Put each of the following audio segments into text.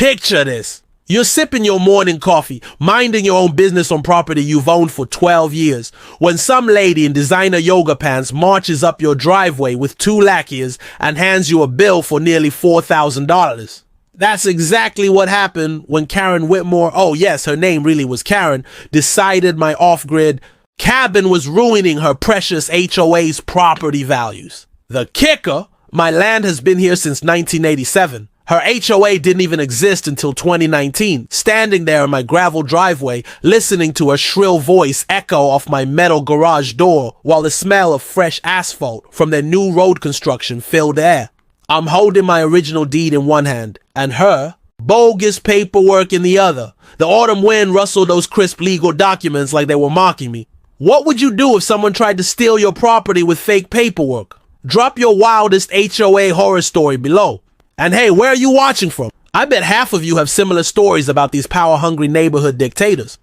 Picture this. You're sipping your morning coffee, minding your own business on property you've owned for 12 years, when some lady in designer yoga pants marches up your driveway with 2 lackeys and hands you a bill for nearly $4,000. That's exactly what happened when Karen Whitmore, oh yes, her name really was Karen, decided my off-grid cabin was ruining her precious HOA's property values. The kicker, my land has been here since 1987. Her HOA didn't even exist until 2019, standing there in my gravel driveway, listening to her shrill voice echo off my metal garage door while the smell of fresh asphalt from their new road construction filled the air. I'm holding my original deed in one hand and her bogus paperwork in the other. The autumn wind rustled those crisp legal documents like they were mocking me. What would you do if someone tried to steal your property with fake paperwork? Drop your wildest HOA horror story below. And hey, where are you watching from? I bet half of you have similar stories about these power-hungry neighborhood dictators.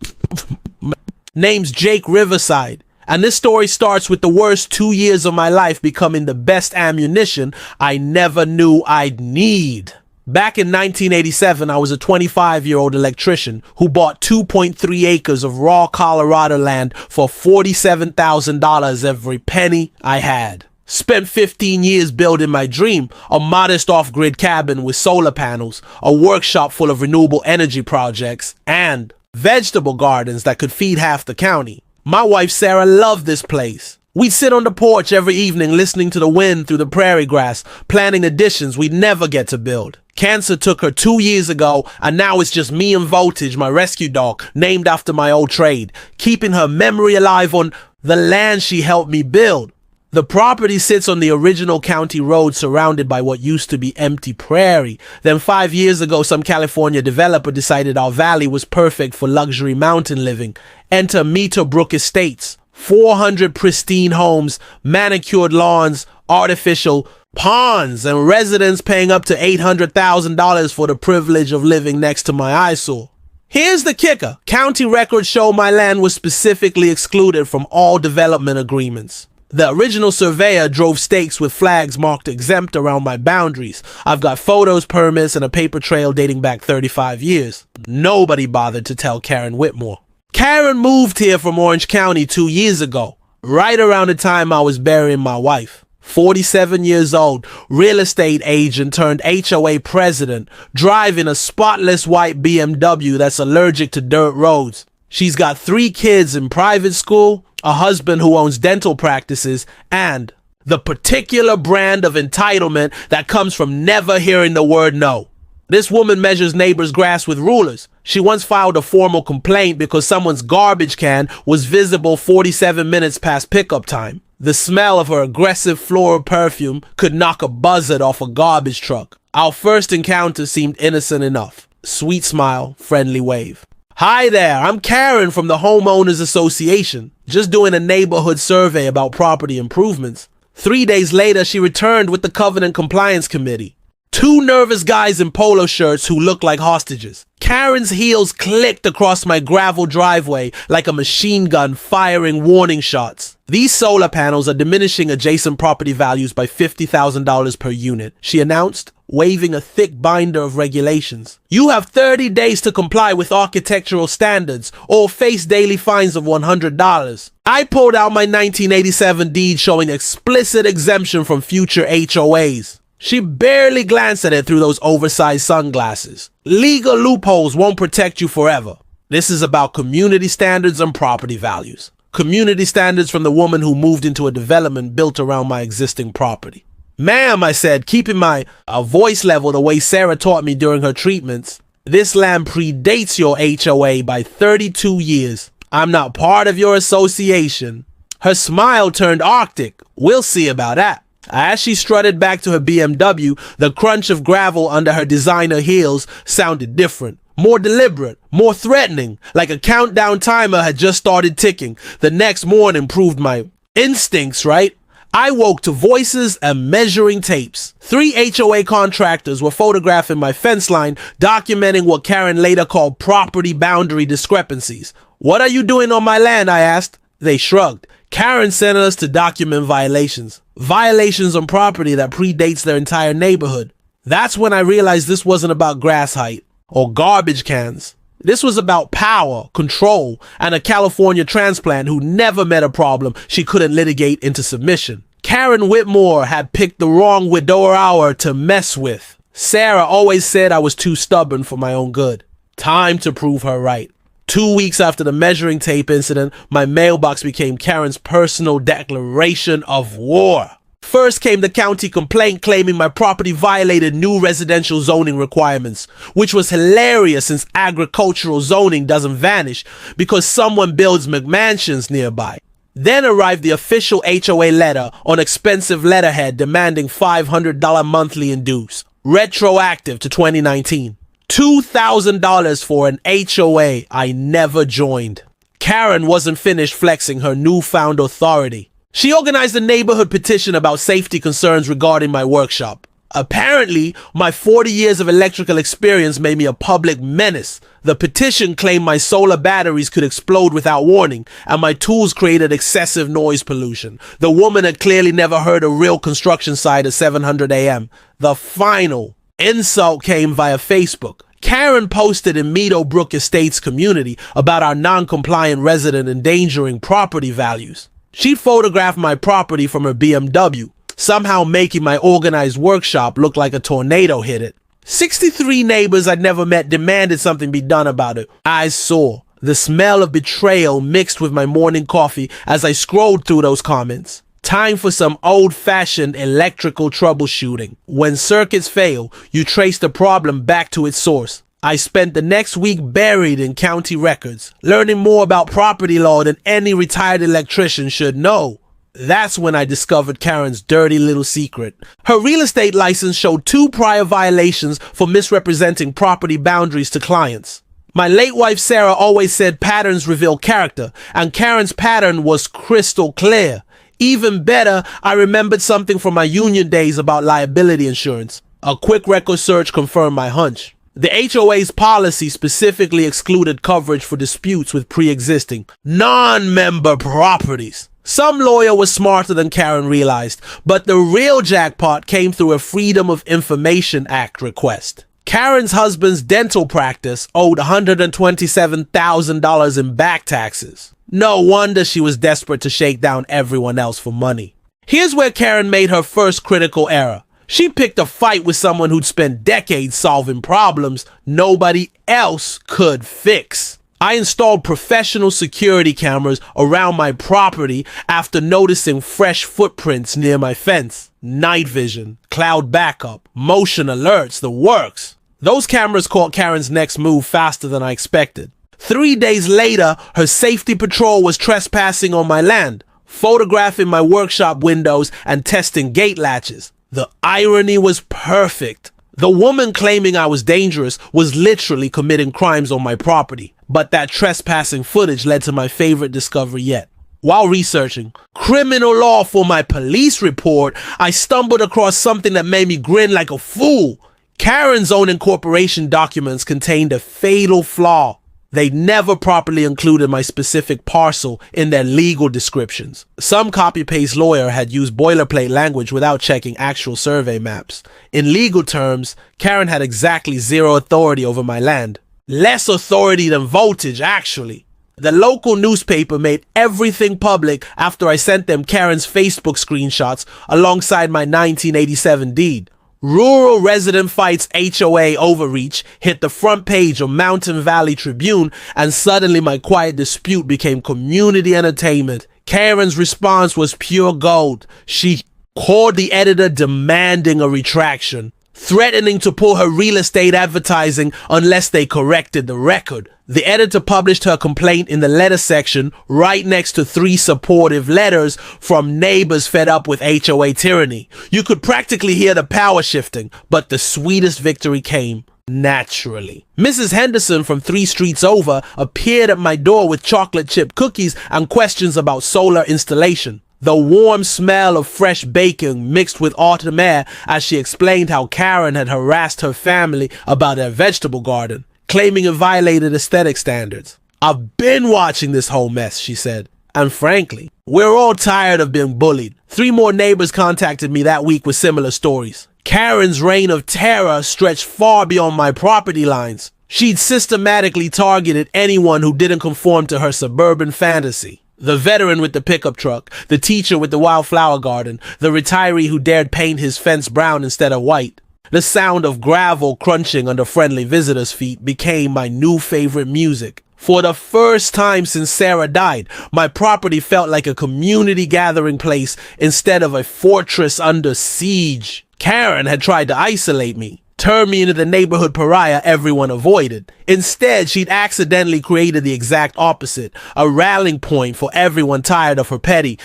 Name's Jake Riverside, and this story starts with the worst 2 years of my life becoming the best ammunition I never knew I'd need. Back in 1987, I was a 25-year-old electrician who bought 2.3 acres of raw Colorado land for $47,000 every penny I had. Spent 15 years building my dream, a modest off-grid cabin with solar panels, a workshop full of renewable energy projects, and vegetable gardens that could feed half the county. My wife Sarah loved this place. We'd sit on the porch every evening listening to the wind through the prairie grass, planning additions we'd never get to build. Cancer took her 2 years ago, and now it's just me and Voltage, my rescue dog, named after my old trade, keeping her memory alive on the land she helped me build. The property sits on the original county road surrounded by what used to be empty prairie. Then 5 years ago, some California developer decided our valley was perfect for luxury mountain living. Enter Meterbrook Estates. 400 pristine homes, manicured lawns, artificial ponds, and residents paying up to $800,000 for the privilege of living next to my eyesore. Here's the kicker. County records show my land was specifically excluded from all development agreements. The original surveyor drove stakes with flags marked exempt around my boundaries. I've got photos, permits, and a paper trail dating back 35 years. Nobody bothered to tell Karen Whitmore. Karen moved here from Orange County 2 years ago, right around the time I was burying my wife. 47 years old, real estate agent turned HOA president, driving a spotless white BMW that's allergic to dirt roads. She's got 3 kids in private school, a husband who owns dental practices, and the particular brand of entitlement that comes from never hearing the word no. This woman measures neighbors' grass with rulers. She once filed a formal complaint because someone's garbage can was visible 47 minutes past pickup time. The smell of her aggressive floral perfume could knock a buzzard off a garbage truck. Our first encounter seemed innocent enough. Sweet smile, friendly wave. Hi there, I'm Karen from the Homeowners Association, just doing a neighborhood survey about property improvements. 3 days later, she returned with the Covenant Compliance Committee. 2 nervous guys in polo shirts who looked like hostages. Karen's heels clicked across my gravel driveway like a machine gun firing warning shots. These solar panels are diminishing adjacent property values by $50,000 per unit, she announced, waving a thick binder of regulations. You have 30 days to comply with architectural standards or face daily fines of $100. I pulled out my 1987 deed showing explicit exemption from future HOAs. She barely glanced at it through those oversized sunglasses. Legal loopholes won't protect you forever. This is about community standards and property values. Community standards from the woman who moved into a development built around my existing property. Ma'am, I said, keeping my voice level the way Sarah taught me during her treatments. This land predates your HOA by 32 years. I'm not part of your association. Her smile turned arctic. We'll see about that. As she strutted back to her BMW, the crunch of gravel under her designer heels sounded different, more deliberate, more threatening, like a countdown timer had just started ticking. The next morning proved my instincts right. I woke to voices and measuring tapes. 3 HOA contractors were photographing my fence line, documenting what Karen later called property boundary discrepancies. What are you doing on my land? I asked. They shrugged. Karen sent us to document violations. Violations on property that predates their entire neighborhood. That's when I realized this wasn't about grass height. or garbage cans. This was about power, control, and a California transplant who never met a problem she couldn't litigate into submission. Karen Whitmore had picked the wrong widower hour to mess with. Sarah always said I was too stubborn for my own good. Time to prove her right. 2 weeks after the measuring tape incident, my mailbox became Karen's personal declaration of war. First came the county complaint claiming my property violated new residential zoning requirements, which was hilarious since agricultural zoning doesn't vanish because someone builds McMansions nearby. Then arrived the official HOA letter on expensive letterhead demanding $500 monthly in dues, retroactive to 2019. $2,000 for an HOA I never joined. Karen wasn't finished flexing her newfound authority. She organized a neighborhood petition about safety concerns regarding my workshop. Apparently, my 40 years of electrical experience made me a public menace. The petition claimed my solar batteries could explode without warning, and my tools created excessive noise pollution. The woman had clearly never heard a real construction site at 700 a.m. The final insult came via Facebook. Karen posted in Meadowbrook Estates community about our non-compliant resident endangering property values. She photographed my property from her BMW, somehow making my organized workshop look like a tornado hit it. 63 neighbors I'd never met demanded something be done about it. I saw the smell of betrayal mixed with my morning coffee as I scrolled through those comments. Time for some old-fashioned electrical troubleshooting. When circuits fail, you trace the problem back to its source. I spent the next week buried in county records, learning more about property law than any retired electrician should know. That's when I discovered Karen's dirty little secret. Her real estate license showed 2 prior violations for misrepresenting property boundaries to clients. My late wife Sarah always said patterns reveal character, and Karen's pattern was crystal clear. Even better, I remembered something from my union days about liability insurance. A quick record search confirmed my hunch. The HOA's policy specifically excluded coverage for disputes with pre-existing, non-member properties. Some lawyer was smarter than Karen realized, but the real jackpot came through a Freedom of Information Act request. Karen's husband's dental practice owed $127,000 in back taxes. No wonder she was desperate to shake down everyone else for money. Here's where Karen made her first critical error. She picked a fight with someone who'd spent decades solving problems nobody else could fix. I installed professional security cameras around my property after noticing fresh footprints near my fence. Night vision, cloud backup, motion alerts, the works. Those cameras caught Karen's next move faster than I expected. 3 days later, her safety patrol was trespassing on my land, photographing my workshop windows and testing gate latches. The irony was perfect. The woman claiming I was dangerous was literally committing crimes on my property, but that trespassing footage led to my favorite discovery yet. While researching criminal law for my police report, I stumbled across something that made me grin like a fool. Karen's own incorporation documents contained a fatal flaw. They never properly included my specific parcel in their legal descriptions. Some copy-paste lawyer had used boilerplate language without checking actual survey maps. In legal terms, Karen had exactly 0 authority over my land. Less authority than voltage, actually. The local newspaper made everything public after I sent them Karen's Facebook screenshots alongside my 1987 deed. Rural resident fights HOA overreach hit the front page of Mountain Valley Tribune, and suddenly my quiet dispute became community entertainment. Karen's response was pure gold. She called the editor demanding a retraction, threatening to pull her real estate advertising unless they corrected the record. The editor published her complaint in the letter section right next to 3 supportive letters from neighbors fed up with HOA tyranny. You could practically hear the power shifting, but the sweetest victory came naturally. Mrs. Henderson from 3 streets over appeared at my door with chocolate chip cookies and questions about solar installation. The warm smell of fresh bacon mixed with autumn air as she explained how Karen had harassed her family about their vegetable garden, claiming it violated aesthetic standards. I've been watching this whole mess, she said. And frankly, we're all tired of being bullied. 3 more neighbors contacted me that week with similar stories. Karen's reign of terror stretched far beyond my property lines. She'd systematically targeted anyone who didn't conform to her suburban fantasy. The veteran with the pickup truck, the teacher with the wildflower garden, the retiree who dared paint his fence brown instead of white. The sound of gravel crunching under friendly visitors' feet became my new favorite music. For the first time since Sarah died, my property felt like a community gathering place instead of a fortress under siege. Karen had tried to isolate me, turn me into the neighborhood pariah everyone avoided. Instead, she'd accidentally created the exact opposite, a rallying point for everyone tired of her petty,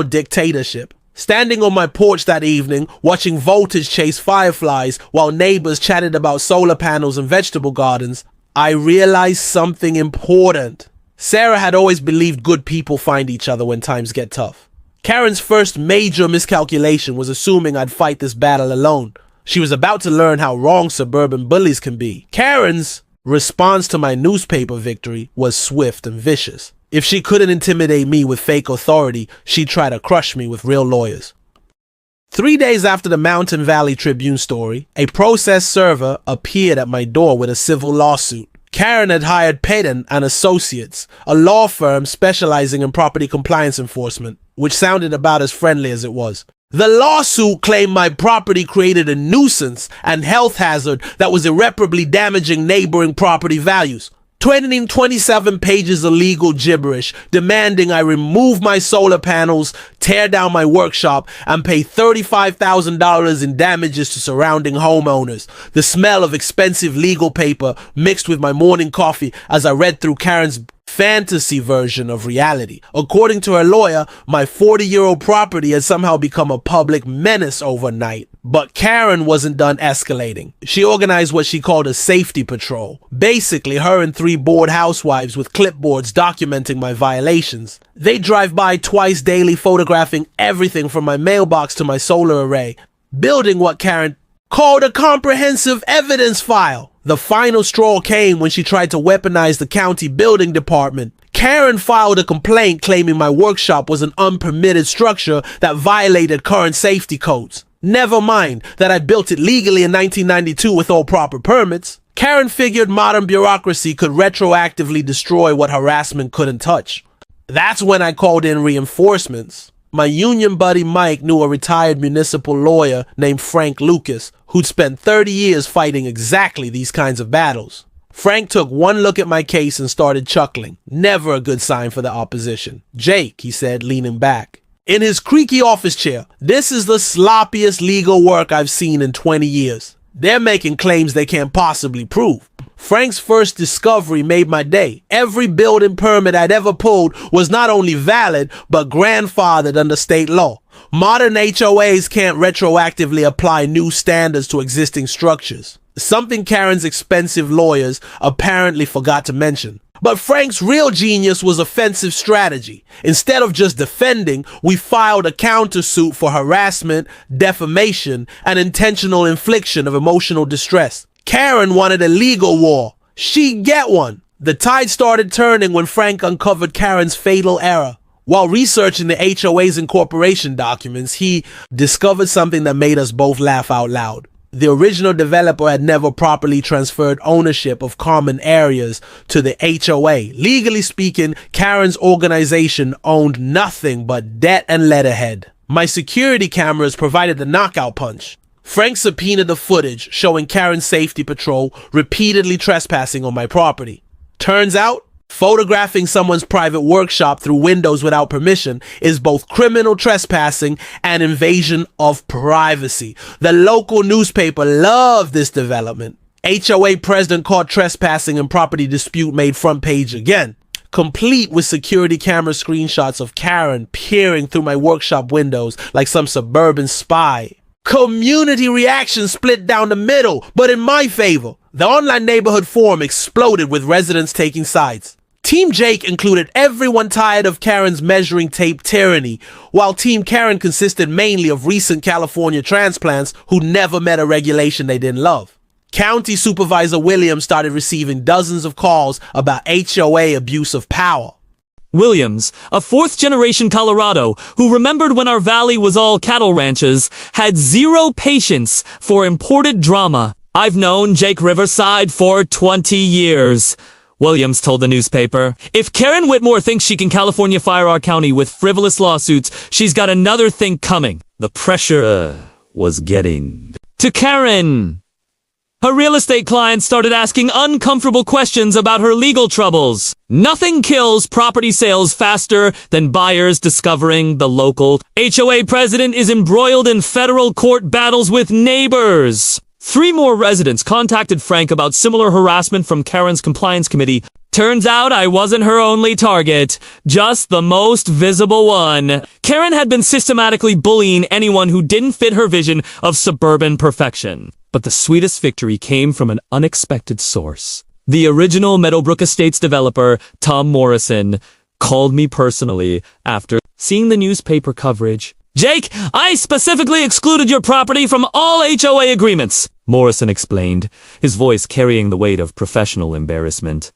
dictatorship. Standing on my porch that evening, watching voltage chase fireflies while neighbors chatted about solar panels and vegetable gardens, I realized something important. Sarah had always believed good people find each other when times get tough. Karen's first major miscalculation was assuming I'd fight this battle alone. She was about to learn how wrong suburban bullies can be. Karen's response to my newspaper victory was swift and vicious. If she couldn't intimidate me with fake authority, she'd try to crush me with real lawyers. 3 days after the Mountain Valley Tribune story, a process server appeared at my door with a civil lawsuit. Karen had hired Payton and Associates, a law firm specializing in property compliance enforcement, which sounded about as friendly as it was. The lawsuit claimed my property created a nuisance and health hazard that was irreparably damaging neighboring property values. 27 pages of legal gibberish demanding I remove my solar panels, tear down my workshop, and pay $35,000 in damages to surrounding homeowners. The smell of expensive legal paper mixed with my morning coffee as I read through Karen's fantasy version of reality. According to her lawyer, my 40-year-old property had somehow become a public menace overnight. But Karen wasn't done escalating. She organized what she called a safety patrol. Basically, her and 3 bored housewives with clipboards documenting my violations. They drive by twice daily, photographing everything from my mailbox to my solar array, building what Karen called a comprehensive evidence file. The final straw came when she tried to weaponize the county building department. Karen filed a complaint claiming my workshop was an unpermitted structure that violated current safety codes. Never mind that I built it legally in 1992 with all proper permits. Karen figured modern bureaucracy could retroactively destroy what harassment couldn't touch. That's when I called in reinforcements. My union buddy Mike knew a retired municipal lawyer named Frank Lucas who'd spent 30 years fighting exactly these kinds of battles. Frank took one look at my case and started chuckling. Never a good sign for the opposition. "Jake," he said, leaning back in his creaky office chair, "this is the sloppiest legal work I've seen in 20 years. They're making claims they can't possibly prove." Frank's first discovery made my day. Every building permit I'd ever pulled was not only valid, but grandfathered under state law. Modern HOAs can't retroactively apply new standards to existing structures. Something Karen's expensive lawyers apparently forgot to mention. But Frank's real genius was offensive strategy. Instead of just defending, we filed a countersuit for harassment, defamation, and intentional infliction of emotional distress. Karen wanted a legal war. She'd get one. The tide started turning when Frank uncovered Karen's fatal error. While researching the HOA's incorporation documents, he discovered something that made us both laugh out loud. The original developer had never properly transferred ownership of common areas to the HOA. Legally speaking, Karen's organization owned nothing but debt and letterhead. My security cameras provided the knockout punch. Frank subpoenaed the footage showing Karen's safety patrol repeatedly trespassing on my property. Turns out, photographing someone's private workshop through windows without permission is both criminal trespassing and invasion of privacy. The local newspaper loved this development. HOA president caught trespassing and property dispute made front page again, complete with security camera screenshots of Karen peering through my workshop windows like some suburban spy. Community reaction split down the middle, but in my favor. The online neighborhood forum exploded with residents taking sides. Team Jake included everyone tired of Karen's measuring tape tyranny, while Team Karen consisted mainly of recent California transplants who never met a regulation they didn't love. County Supervisor Williams started receiving dozens of calls about HOA abuse of power. Williams, a fourth-generation Colorado who remembered when our valley was all cattle ranches, had zero patience for imported drama. I've known Jake Riverside for 20 years. Williams told the newspaper. If Karen Whitmore thinks she can California fire our county with frivolous lawsuits, she's got another thing coming. The pressure was getting to Karen. Her real estate clients started asking uncomfortable questions about her legal troubles. Nothing kills property sales faster than buyers discovering the local HOA president is embroiled in federal court battles with neighbors. 3 more residents contacted Frank about similar harassment from Karen's compliance committee. Turns out I wasn't her only target, just the most visible one. Karen had been systematically bullying anyone who didn't fit her vision of suburban perfection. But the sweetest victory came from an unexpected source. The original Meadowbrook Estates developer, Tom Morrison, called me personally after seeing the newspaper coverage. Jake, I specifically excluded your property from all HOA agreements, Morrison explained, his voice carrying the weight of professional embarrassment.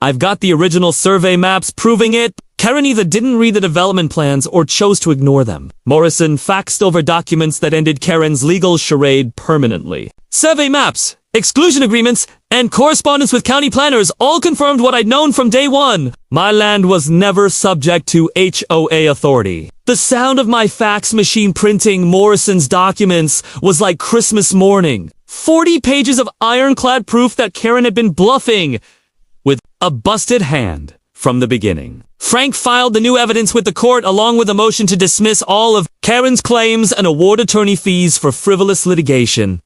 I've got the original survey maps proving it. Karen either didn't read the development plans or chose to ignore them. Morrison faxed over documents that ended Karen's legal charade permanently. Survey maps, exclusion agreements, and correspondence with county planners all confirmed what I'd known from day one. My land was never subject to HOA authority. The sound of my fax machine printing Morrison's documents was like Christmas morning. 40 pages of ironclad proof that Karen had been bluffing with a busted hand from the beginning. Frank filed the new evidence with the court along with a motion to dismiss all of Karen's claims and award attorney fees for frivolous litigation.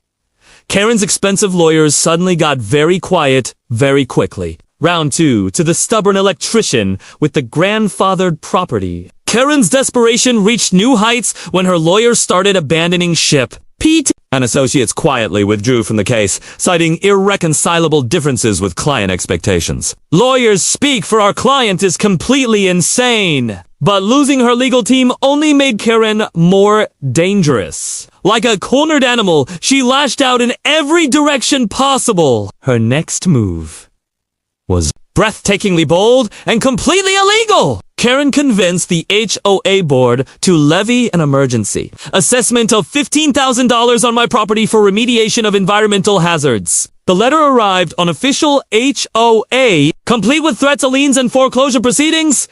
Karen's expensive lawyers suddenly got very quiet very quickly. Round 2 to the stubborn electrician with the grandfathered property. Karen's desperation reached new heights when her lawyers started abandoning ship. Pete and associates quietly withdrew from the case, citing irreconcilable differences with client expectations. Lawyers speak for our client is completely insane. But losing her legal team only made Karen more dangerous. Like a cornered animal, she lashed out in every direction possible. Her next move was breathtakingly bold and completely illegal. Karen convinced the HOA board to levy an emergency assessment of $15,000 on my property for remediation of environmental hazards. The letter arrived on official HOA, complete with threats of liens and foreclosure proceedings.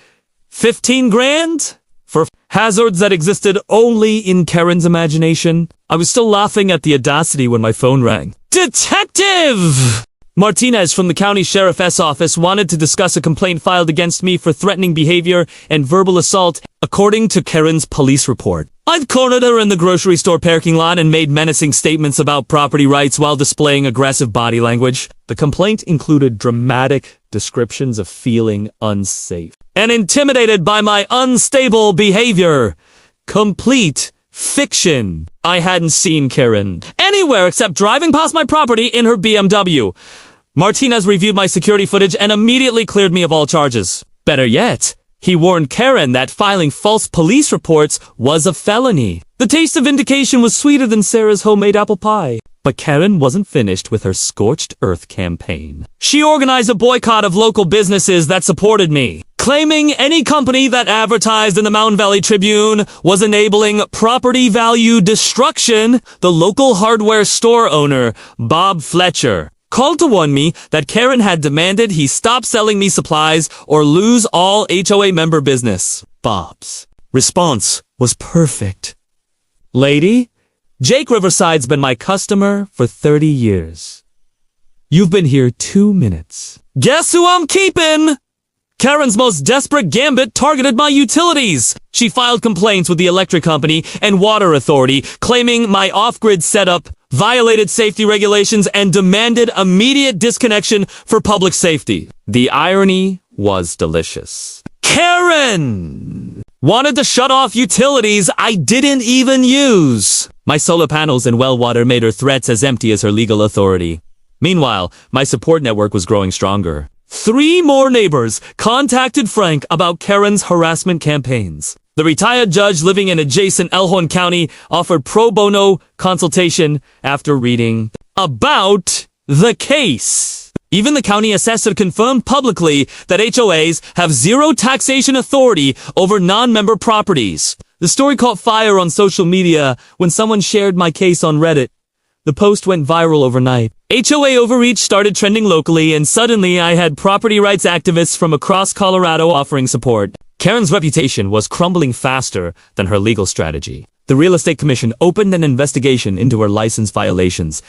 15 grand for hazards that existed only in Karen's imagination. I was still laughing at the audacity when my phone rang. Detective! Martinez from the county sheriff's office wanted to discuss a complaint filed against me for threatening behavior and verbal assault, according to Karen's police report. I'd cornered her in the grocery store parking lot and made menacing statements about property rights while displaying aggressive body language. The complaint included dramatic descriptions of feeling unsafe and intimidated by my unstable behavior. Complete fiction. I hadn't seen Karen anywhere except driving past my property in her BMW. Martinez reviewed my security footage and immediately cleared me of all charges. Better yet, he warned Karen that filing false police reports was a felony. The taste of vindication was sweeter than Sarah's homemade apple pie. But Karen wasn't finished with her scorched earth campaign. She organized a boycott of local businesses that supported me, claiming any company that advertised in the Mountain Valley Tribune was enabling property value destruction. The local hardware store owner, Bob Fletcher, called to warn me that Karen had demanded he stop selling me supplies or lose all HOA member business. Bob's response was perfect. Lady, Jake Riverside's been my customer for 30 years. You've been here 2 minutes. Guess who I'm keeping? Karen's most desperate gambit targeted my utilities. She filed complaints with the electric company and water authority, claiming my off-grid setup violated safety regulations and demanded immediate disconnection for public safety. The irony was delicious. Karen wanted to shut off utilities I didn't even use. My solar panels and well water made her threats as empty as her legal authority. Meanwhile, my support network was growing stronger. 3 more neighbors contacted Frank about Karen's harassment campaigns. The retired judge living in adjacent Elkhorn County offered pro bono consultation after reading about the case. Even the county assessor confirmed publicly that HOAs have zero taxation authority over non-member properties. The story caught fire on social media when someone shared my case on Reddit. The post went viral overnight. HOA overreach started trending locally, and suddenly I had property rights activists from across Colorado offering support. Karen's reputation was crumbling faster than her legal strategy. The Real Estate Commission opened an investigation into her license violations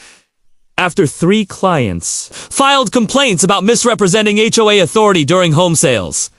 after 3 clients filed complaints about misrepresenting HOA authority during home sales.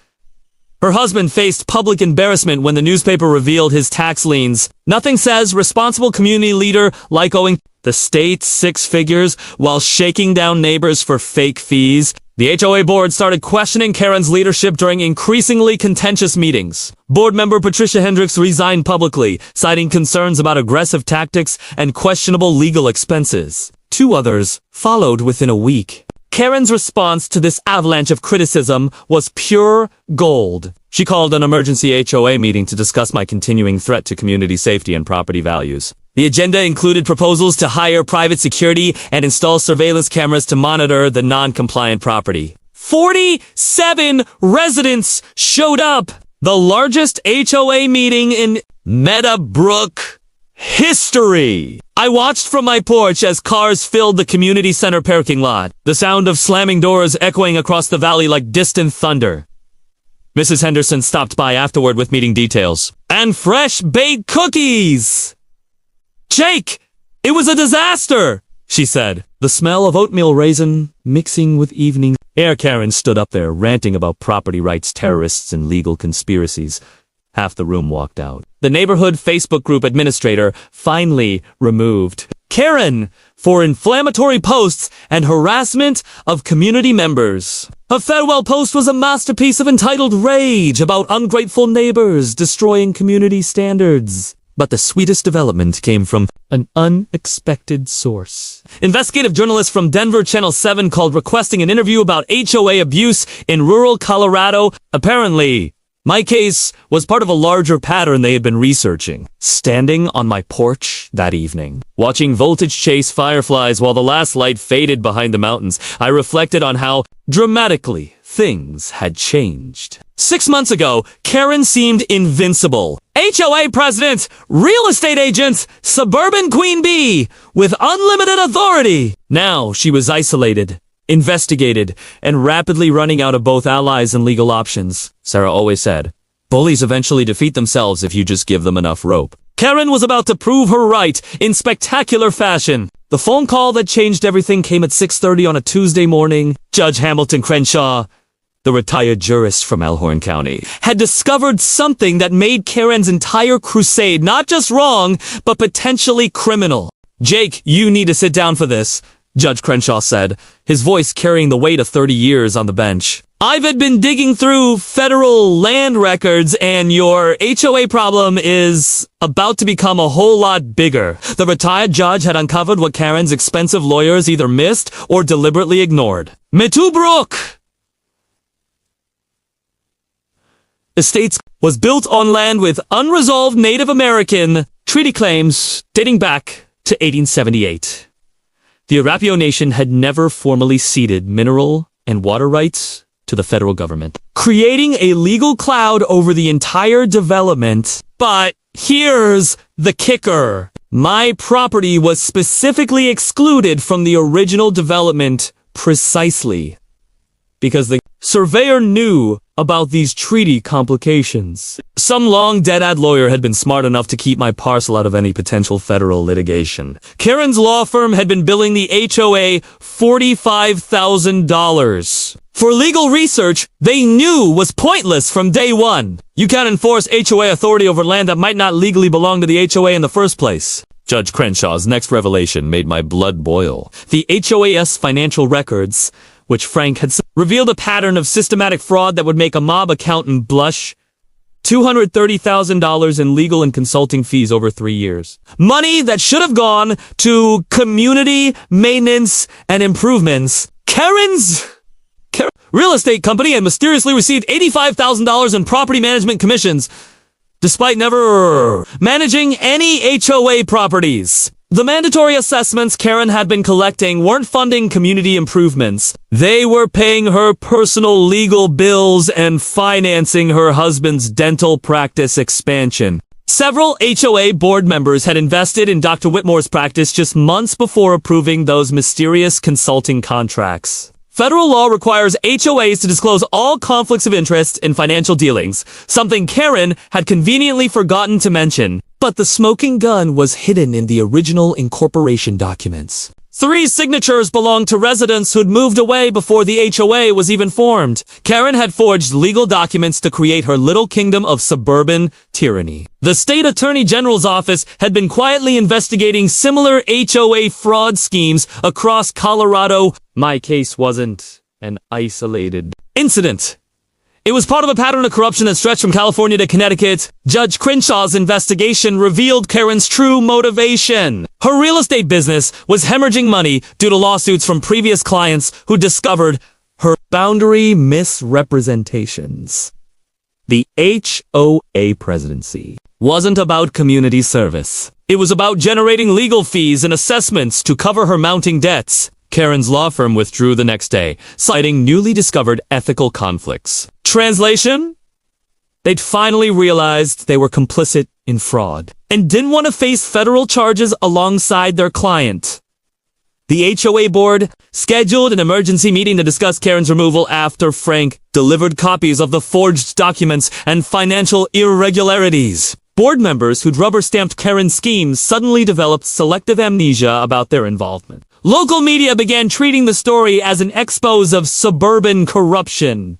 Her husband faced public embarrassment when the newspaper revealed his tax liens. Nothing says responsible community leader like owing the state 6 figures while shaking down neighbors for fake fees. The HOA board started questioning Karen's leadership during increasingly contentious meetings. Board member Patricia Hendricks resigned publicly, citing concerns about aggressive tactics and questionable legal expenses. 2 others followed within a week. Karen's response to this avalanche of criticism was pure gold. She called an emergency HOA meeting to discuss my continuing threat to community safety and property values. The agenda included proposals to hire private security and install surveillance cameras to monitor the non-compliant property. 47 residents showed up, the largest HOA meeting in Meadowbrook history. I watched from my porch as cars filled the community center parking lot, the sound of slamming doors echoing across the valley like distant thunder. Mrs. Henderson stopped by afterward with meeting details. And fresh baked cookies! Jake, it was a disaster, she said. The smell of oatmeal raisin mixing with evening air. Karen stood up there ranting about property rights terrorists and legal conspiracies. Half the room walked out. The neighborhood Facebook group administrator finally removed Karen for inflammatory posts and harassment of community members. Her farewell post was a masterpiece of entitled rage about ungrateful neighbors destroying community standards. But the sweetest development came from an unexpected source. Investigative journalist from Denver Channel 7 called requesting an interview about HOA abuse in rural Colorado. Apparently, my case was part of a larger pattern they had been researching. Standing on my porch that evening, watching voltage chase fireflies while the last light faded behind the mountains, I reflected on how dramatically things had changed. 6 months ago, Karen seemed invincible. HOA president, real estate agent, suburban queen bee, with unlimited authority. Now she was isolated, investigated, and rapidly running out of both allies and legal options. Sarah always said, bullies eventually defeat themselves if you just give them enough rope. Karen was about to prove her right in spectacular fashion. The phone call that changed everything came at 6:30 on a Tuesday morning. Judge Hamilton Crenshaw, the retired jurist from Elkhorn County, had discovered something that made Karen's entire crusade not just wrong, but potentially criminal. Jake, you need to sit down for this, Judge Crenshaw said, his voice carrying the weight of 30 years on the bench. I've been digging through federal land records, and your HOA problem is about to become a whole lot bigger. The retired judge had uncovered what Karen's expensive lawyers either missed or deliberately ignored. Meadowbrook Estates was built on land with unresolved Native American treaty claims dating back to 1878. The Arapaho Nation had never formally ceded mineral and water rights to the federal government, creating a legal cloud over the entire development. But here's the kicker. My property was specifically excluded from the original development precisely because the surveyor knew about these treaty complications. Some long-dead lawyer had been smart enough to keep my parcel out of any potential federal litigation. Karen's law firm had been billing the HOA $45,000 for legal research they knew was pointless from day one. You can't enforce HOA authority over land that might not legally belong to the HOA in the first place. Judge Crenshaw's next revelation made my blood boil. The HOA's financial records, which Frank had revealed a pattern of systematic fraud that would make a mob accountant blush. $230,000 in legal and consulting fees over 3 years. Money that should have gone to community maintenance and improvements. Karen's real estate company had mysteriously received $85,000 in property management commissions, despite never managing any HOA properties. The mandatory assessments Karen had been collecting weren't funding community improvements. They were paying her personal legal bills and financing her husband's dental practice expansion. Several HOA board members had invested in Dr. Whitmore's practice just months before approving those mysterious consulting contracts. Federal law requires HOAs to disclose all conflicts of interest in financial dealings, something Karen had conveniently forgotten to mention. But the smoking gun was hidden in the original incorporation documents. 3 signatures belonged to residents who'd moved away before the HOA was even formed. Karen had forged legal documents to create her little kingdom of suburban tyranny. The state attorney general's office had been quietly investigating similar HOA fraud schemes across Colorado. My case wasn't an isolated incident. It was part of a pattern of corruption that stretched from California to Connecticut. Judge Crenshaw's investigation revealed Karen's true motivation. Her real estate business was hemorrhaging money due to lawsuits from previous clients who discovered her boundary misrepresentations. The HOA presidency wasn't about community service. It was about generating legal fees and assessments to cover her mounting debts. Karen's law firm withdrew the next day, citing newly discovered ethical conflicts. Translation? They'd finally realized they were complicit in fraud and didn't want to face federal charges alongside their client. The HOA board scheduled an emergency meeting to discuss Karen's removal after Frank delivered copies of the forged documents and financial irregularities. Board members who'd rubber-stamped Karen's schemes suddenly developed selective amnesia about their involvement. Local media began treating the story as an expose of suburban corruption,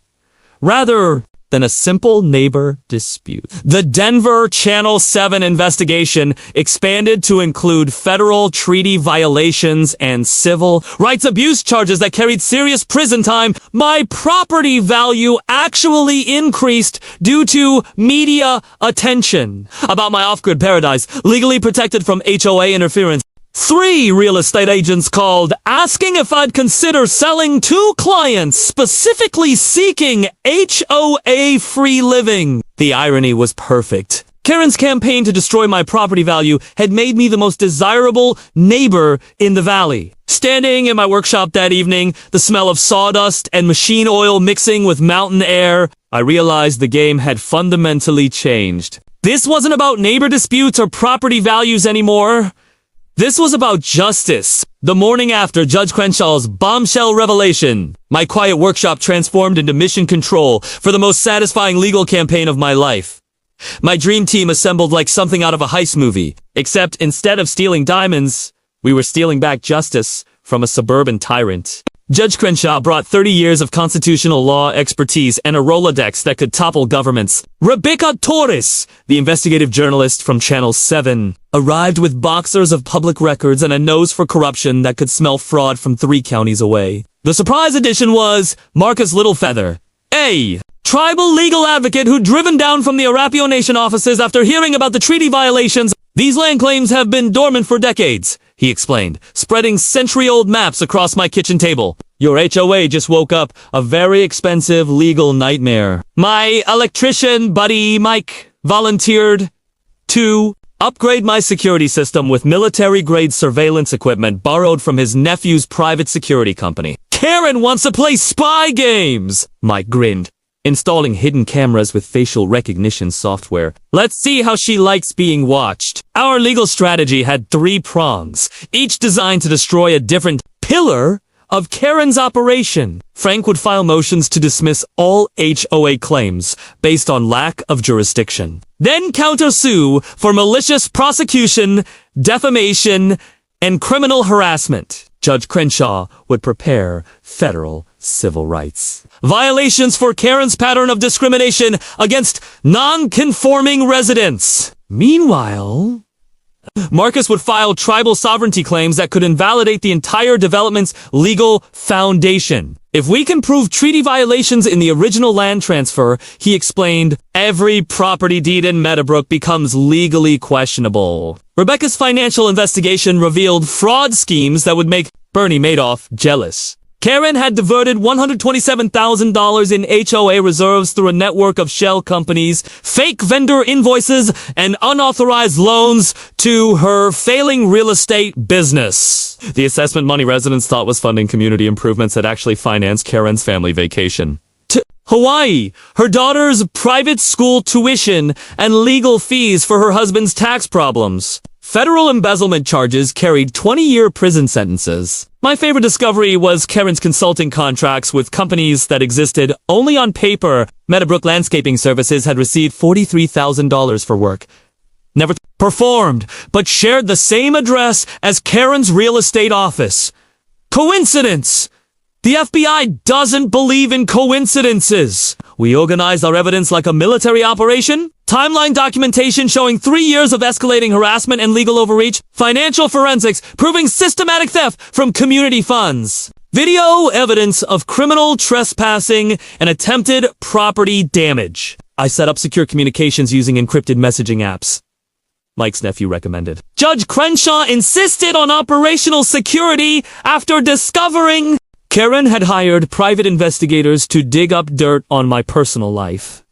rather than a simple neighbor dispute. The Denver Channel 7 investigation expanded to include federal treaty violations and civil rights abuse charges that carried serious prison time. My property value actually increased due to media attention about my off-grid paradise, legally protected from HOA interference. 3 real estate agents called, asking if I'd consider selling to clients specifically seeking HOA-free living. The irony was perfect. Karen's campaign to destroy my property value had made me the most desirable neighbor in the valley. Standing in my workshop that evening, the smell of sawdust and machine oil mixing with mountain air, I realized the game had fundamentally changed. This wasn't about neighbor disputes or property values anymore. This was about justice. The morning after Judge Crenshaw's bombshell revelation, my quiet workshop transformed into mission control for the most satisfying legal campaign of my life. My dream team assembled like something out of a heist movie, except instead of stealing diamonds, we were stealing back justice from a suburban tyrant. Judge Crenshaw brought 30 years of constitutional law expertise and a Rolodex that could topple governments. Rebecca Torres, the investigative journalist from Channel 7, arrived with boxers of public records and a nose for corruption that could smell fraud from 3 counties away. The surprise addition was Marcus Littlefeather, a tribal legal advocate who'd driven down from the Arapio Nation offices after hearing about the treaty violations. These land claims have been dormant for decades, he explained, spreading century-old maps across my kitchen table. Your HOA just woke up a very expensive legal nightmare. My electrician buddy Mike volunteered to upgrade my security system with military-grade surveillance equipment borrowed from his nephew's private security company. Karen wants to play spy games, Mike grinned, installing hidden cameras with facial recognition software. Let's see how she likes being watched. Our legal strategy had 3 prongs, each designed to destroy a different pillar of Karen's operation. Frank would file motions to dismiss all HOA claims based on lack of jurisdiction, then countersue for malicious prosecution, defamation, and criminal harassment. Judge Crenshaw would prepare federal civil rights violations for Karen's pattern of discrimination against non-conforming residents. Meanwhile, Marcus would file tribal sovereignty claims that could invalidate the entire development's legal foundation. If we can prove treaty violations in the original land transfer, he explained, every property deed in Meadowbrook becomes legally questionable. Rebecca's financial investigation revealed fraud schemes that would make Bernie Madoff jealous. Karen had diverted $127,000 in HOA reserves through a network of shell companies, fake vendor invoices, and unauthorized loans to her failing real estate business. The assessment money residents thought was funding community improvements had actually financed Karen's family vacation. Hawaii, her daughter's private school tuition, and legal fees for her husband's tax problems. Federal embezzlement charges carried 20-year prison sentences. My favorite discovery was Karen's consulting contracts with companies that existed only on paper. Meadowbrook Landscaping Services had received $43,000 for work never performed, but shared the same address as Karen's real estate office. Coincidence! The FBI doesn't believe in coincidences. We organized our evidence like a military operation. Timeline documentation showing 3 years of escalating harassment and legal overreach. Financial forensics proving systematic theft from community funds. Video evidence of criminal trespassing and attempted property damage. I set up secure communications using encrypted messaging apps. Mike's nephew recommended. Judge Crenshaw insisted on operational security after discovering Karen had hired private investigators to dig up dirt on my personal life.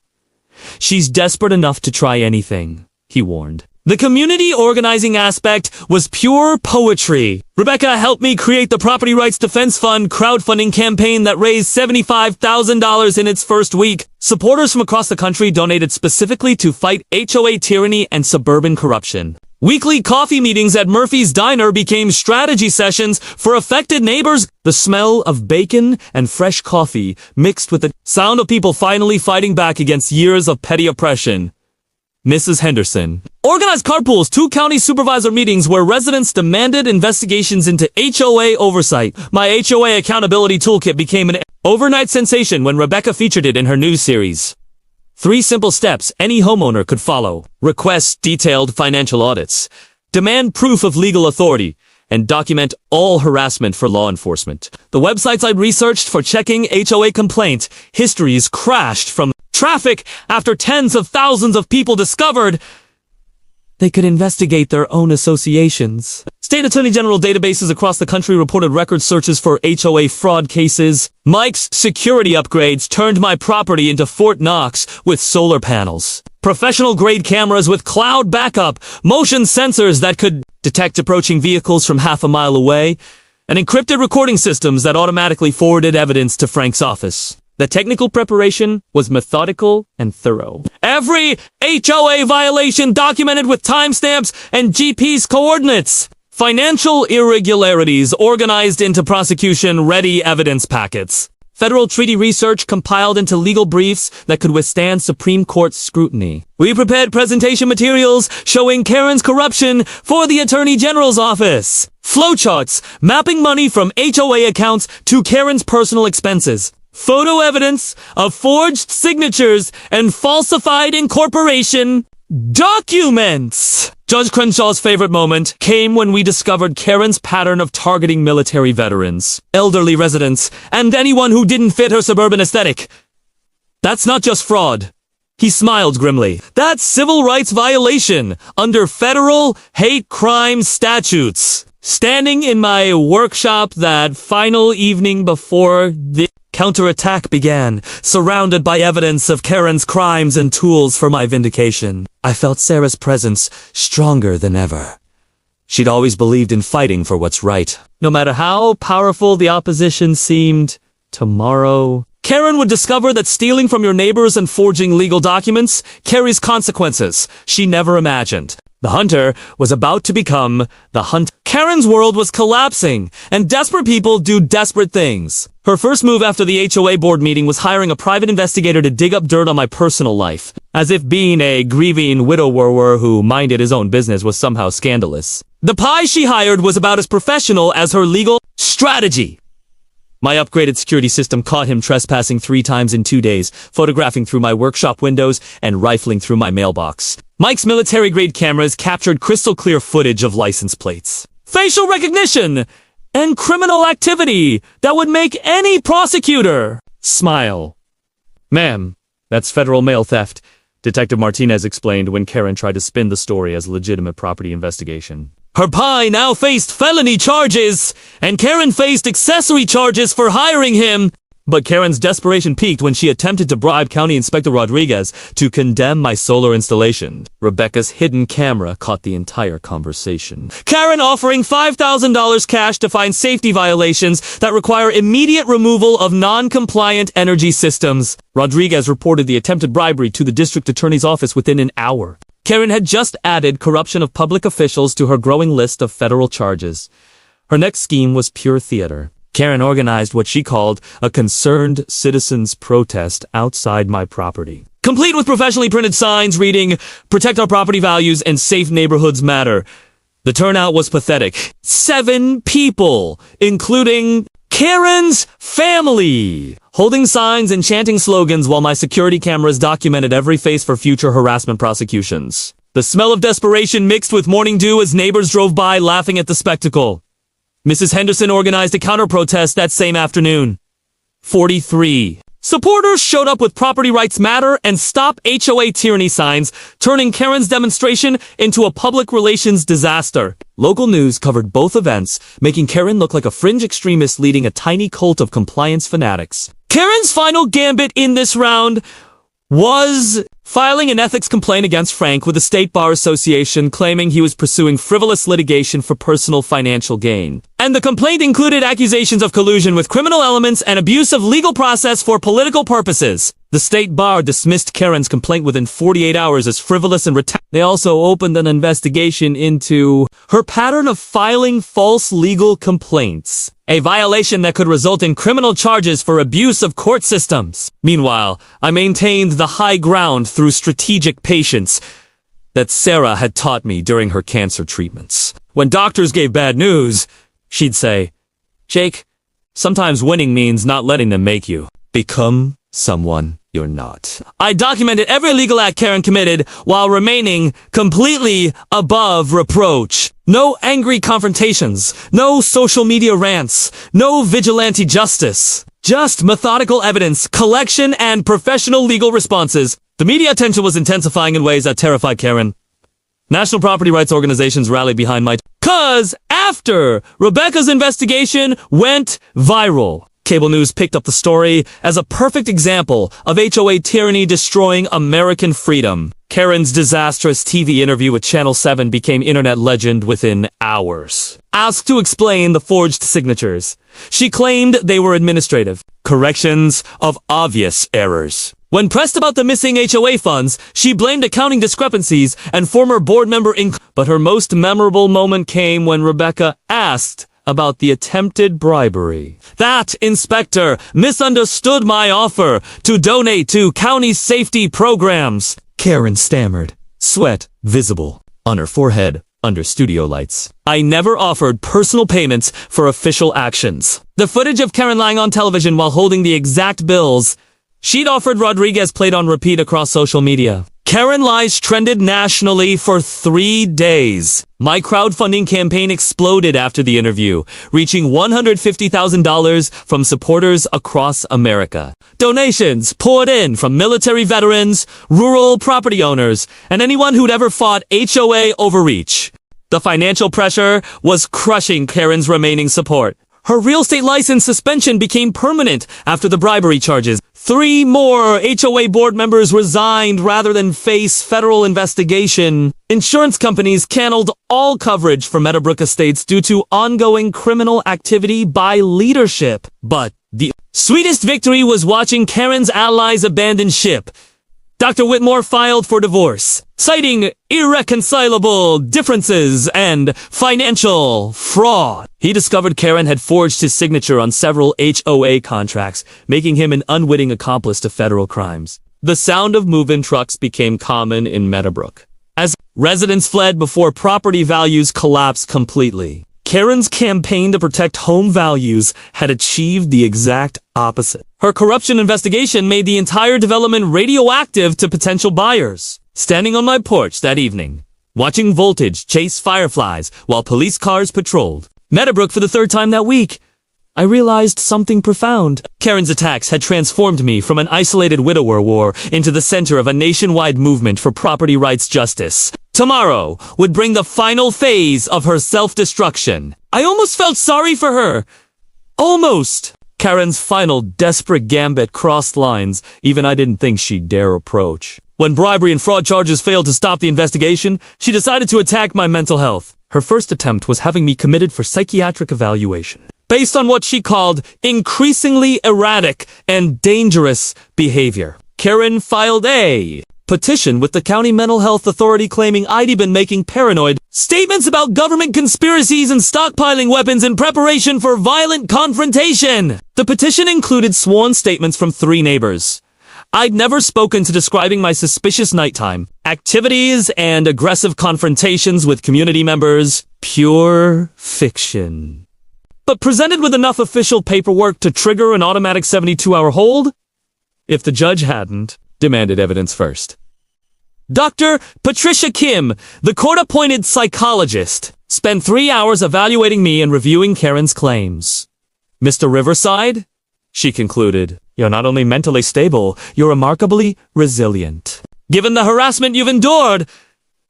She's desperate enough to try anything, he warned. The community organizing aspect was pure poetry. Rebecca helped me create the Property Rights Defense Fund crowdfunding campaign that raised $75,000 in its first week. Supporters from across the country donated specifically to fight HOA tyranny and suburban corruption. Weekly coffee meetings at Murphy's Diner became strategy sessions for affected neighbors. The smell of bacon and fresh coffee mixed with the sound of people finally fighting back against years of petty oppression. Mrs. Henderson organized carpools, 2 county supervisor meetings where residents demanded investigations into HOA oversight. My HOA accountability toolkit became an overnight sensation when Rebecca featured it in her news series. 3 simple steps any homeowner could follow. Request detailed financial audits. Demand proof of legal authority. And document all harassment for law enforcement. The websites I researched for checking HOA complaint histories crashed from traffic after tens of thousands of people discovered they could investigate their own associations. State Attorney General databases across the country reported record searches for HOA fraud cases. Mike's security upgrades turned my property into Fort Knox with solar panels. Professional-grade cameras with cloud backup, motion sensors that could detect approaching vehicles from half a mile away, and encrypted recording systems that automatically forwarded evidence to Frank's office. The technical preparation was methodical and thorough. Every HOA violation documented with timestamps and GPS coordinates. Financial irregularities organized into prosecution-ready evidence packets. Federal treaty research compiled into legal briefs that could withstand Supreme Court scrutiny. We prepared presentation materials showing Karen's corruption for the Attorney General's office. Flowcharts mapping money from HOA accounts to Karen's personal expenses. Photo evidence of forged signatures and falsified incorporation documents. Judge Crenshaw's favorite moment came when we discovered Karen's pattern of targeting military veterans, elderly residents, and anyone who didn't fit her suburban aesthetic. That's not just fraud. He smiled grimly. That's civil rights violation under federal hate crime statutes. Standing in my workshop that final evening before the counterattack began, surrounded by evidence of Karen's crimes and tools for my vindication, I felt Sarah's presence stronger than ever. She'd always believed in fighting for what's right. No matter how powerful the opposition seemed, tomorrow, Karen would discover that stealing from your neighbors and forging legal documents carries consequences she never imagined. The hunter was about to become the hunt. Karen's world was collapsing, and desperate people do desperate things. Her first move after the HOA board meeting was hiring a private investigator to dig up dirt on my personal life, as if being a grieving widower who minded his own business was somehow scandalous. The pie she hired was about as professional as her legal strategy. My upgraded security system caught him trespassing 3 times in 2 days, photographing through my workshop windows and rifling through my mailbox. Mike's military-grade cameras captured crystal-clear footage of license plates, facial recognition, and criminal activity that would make any prosecutor smile. Ma'am, that's federal mail theft, Detective Martinez explained when Karen tried to spin the story as a legitimate property investigation. Her pie now faced felony charges, and Karen faced accessory charges for hiring him. But Karen's desperation peaked when she attempted to bribe County Inspector Rodriguez to condemn my solar installation. Rebecca's hidden camera caught the entire conversation. Karen offering $5,000 cash to find safety violations that require immediate removal of non-compliant energy systems. Rodriguez reported the attempted bribery to the district attorney's office within an hour. Karen had just added corruption of public officials to her growing list of federal charges. Her next scheme was pure theater. Karen organized what she called a concerned citizens protest outside my property, complete with professionally printed signs reading, "Protect our property values and safe neighborhoods matter." The turnout was pathetic. 7 people, including Karen's family, holding signs and chanting slogans while my security cameras documented every face for future harassment prosecutions. The smell of desperation mixed with morning dew as neighbors drove by laughing at the spectacle. Mrs. Henderson organized a counter-protest that same afternoon. 43 supporters showed up with Property Rights Matter and Stop HOA Tyranny signs, turning Karen's demonstration into a public relations disaster. Local news covered both events, making Karen look like a fringe extremist leading a tiny cult of compliance fanatics. Karen's final gambit in this round was filing an ethics complaint against Frank with the State Bar Association, claiming he was pursuing frivolous litigation for personal financial gain. And the complaint included accusations of collusion with criminal elements and abuse of legal process for political purposes. The State Bar dismissed Karen's complaint within 48 hours as frivolous and They also opened an investigation into her pattern of filing false legal complaints, a violation that could result in criminal charges for abuse of court systems. Meanwhile, I maintained the high ground through strategic patience that Sarah had taught me during her cancer treatments. When doctors gave bad news, she'd say, "Jake, sometimes winning means not letting them make you become someone you're not." I documented every legal act Karen committed while remaining completely above reproach. No angry confrontations, no social media rants, no vigilante justice. Just methodical evidence, collection, and professional legal responses. The media attention was intensifying in ways that terrified Karen. National property rights organizations rallied behind my cause after Rebecca's investigation went viral. Cable news picked up the story as a perfect example of HOA tyranny destroying American freedom. Karen's disastrous TV interview with Channel 7 became internet legend within hours. Asked to explain the forged signatures, she claimed they were administrative corrections of obvious errors. When pressed about the missing HOA funds, she blamed accounting discrepancies and former board member But her most memorable moment came when Rebecca asked about the attempted bribery. That inspector misunderstood my offer to donate to county safety programs. Karen stammered, sweat visible on her forehead under studio lights. I never offered personal payments for official actions. The footage of Karen lying on television while holding the exact bills she'd offered Rodriguez played on repeat across social media. Karen lies trended nationally for 3 days. My crowdfunding campaign exploded after the interview, reaching $150,000 from supporters across America. Donations poured in from military veterans, rural property owners, and anyone who'd ever fought HOA overreach. The financial pressure was crushing Karen's remaining support. Her real estate license suspension became permanent after the bribery charges. 3 more HOA board members resigned rather than face federal investigation. Insurance companies canceled all coverage for Meadowbrook Estates due to ongoing criminal activity by leadership. But the sweetest victory was watching Karen's allies abandon ship. Dr. Whitmore filed for divorce, citing irreconcilable differences and financial fraud. He discovered Karen had forged his signature on several HOA contracts, making him an unwitting accomplice to federal crimes. The sound of move-in trucks became common in Meadowbrook, as residents fled before property values collapsed completely. Karen's campaign to protect home values had achieved the exact opposite. Her corruption investigation made the entire development radioactive to potential buyers. Standing on my porch that evening, watching voltage chase fireflies while police cars patrolled Meadowbrook for the 3rd time that week, I realized something profound. Karen's attacks had transformed me from an isolated widower war into the center of a nationwide movement for property rights justice. Tomorrow would bring the final phase of her self-destruction. I almost felt sorry for her. Almost. Karen's final desperate gambit crossed lines even I didn't think she'd dare approach. When bribery and fraud charges failed to stop the investigation, she decided to attack my mental health. Her first attempt was having me committed for psychiatric evaluation, based on what she called increasingly erratic and dangerous behavior. Karen filed a petition with the county mental health authority claiming I'd been making paranoid statements about government conspiracies and stockpiling weapons in preparation for violent confrontation. The petition included sworn statements from 3 neighbors. I'd never spoken to describing my suspicious nighttime activities and aggressive confrontations with community members. Pure fiction. But presented with enough official paperwork to trigger an automatic 72-hour hold? If the judge hadn't demanded evidence first. Dr. Patricia Kim, the court-appointed psychologist, spent 3 hours evaluating me and reviewing Karen's claims. Mr. Riverside, she concluded, you're not only mentally stable, you're remarkably resilient. Given the harassment you've endured,